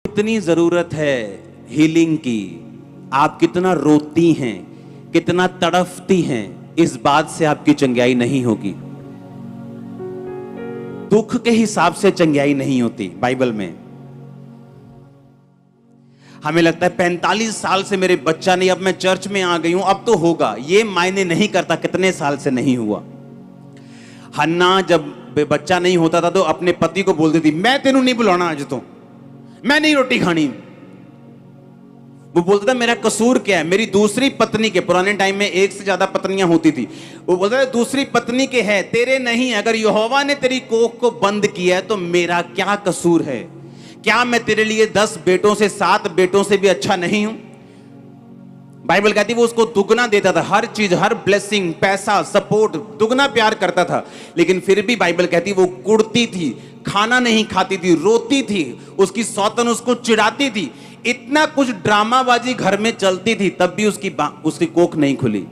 कितनी जरूरत है हीलिंग की, आप कितना रोती हैं, कितना तड़फती हैं, इस बात से आपकी चंगाई नहीं होगी। दुख के हिसाब से चंगाई नहीं होती। बाइबल में हमें लगता है 45 साल से मेरे बच्चा नहीं, अब मैं चर्च में आ गई हूं, अब तो होगा। ये मायने नहीं करता कितने साल से नहीं हुआ। हन्ना जब बच्चा नहीं होता था तो अपने पति को बोलती थी, मैं तेनू नहीं बुलाना, आज तो मैं नहीं रोटी खानी। वो बोलता था मेरा कसूर क्या है। मेरी दूसरी पत्नी के, पुराने टाइम में एक से ज्यादा पत्नियां होती थी, वो बोलता था दूसरी पत्नी के है, तेरे नहीं। अगर यहोवा ने तेरी कोख को बंद किया है तो मेरा क्या कसूर है? क्या मैं तेरे लिए 10 बेटों से 7 बेटों से भी अच्छा नहीं हूं? बाइबल कहती वो उसको दुगना देता था, हर चीज, हर ब्लेसिंग, पैसा, सपोर्ट, दुगना प्यार करता था। लेकिन फिर भी बाइबल कहती वो कुड़ती थी, खाना नहीं खाती थी, रोती थी, उसकी सौतन उसको चिढ़ाती थी, इतना कुछ ड्रामाबाजी घर में चलती थी, तब भी उसकी कोख नहीं खुली।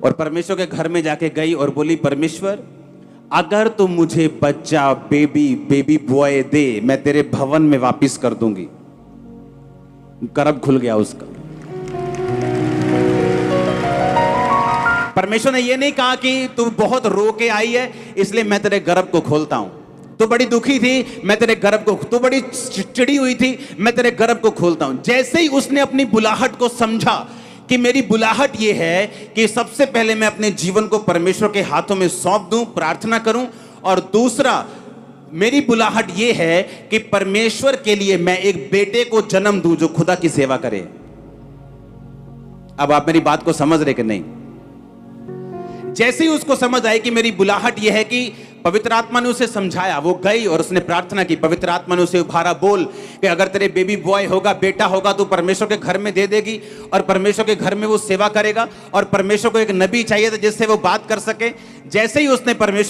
और परमेश्वर के घर में जाके गई और बोली, परमेश्वर अगर तुम मुझे बच्चा, बेबी बॉय दे, मैं तेरे भवन में वापिस कर दूंगी। गर्भ खुल गया उसका। परमेश्वर ने यह नहीं कहा कि तू बहुत रो के आई है इसलिए मैं तेरे गर्भ को खोलता हूं, तू बड़ी दुखी थी मैं तेरे गर्भ को, तू बड़ी चिड़ी हुई थी मैं तेरे गर्भ को खोलता हूं। जैसे ही उसने अपनी बुलाहट को समझा कि मेरी बुलाहट यह है कि सबसे पहले मैं अपने जीवन को परमेश्वर के हाथों में सौंप दूं, प्रार्थना करूं, और दूसरा मेरी बुलाहट यह है कि परमेश्वर के लिए मैं एक बेटे को जन्म दूं जो खुदा की सेवा करे। अब आप मेरी बात को समझ रहे कि नहीं? जैसे ही उसको समझ आई कि मेरी बुलाहट यह है कि पवित्र आत्मा ने उसे समझाया, वो गई और उसने प्रार्थना की, पवित्र आत्मा ने उसे उभारा, बोल कि अगर तेरे बेबी बॉय होगा, बेटा होगा, तो परमेश्वर के घर में दे देगी और परमेश्वर के घर में वो सेवा करेगा। और परमेश्वर को एक नबी चाहिए था जिससे वो बात कर सके। जैसे ही उसने परमेश्वर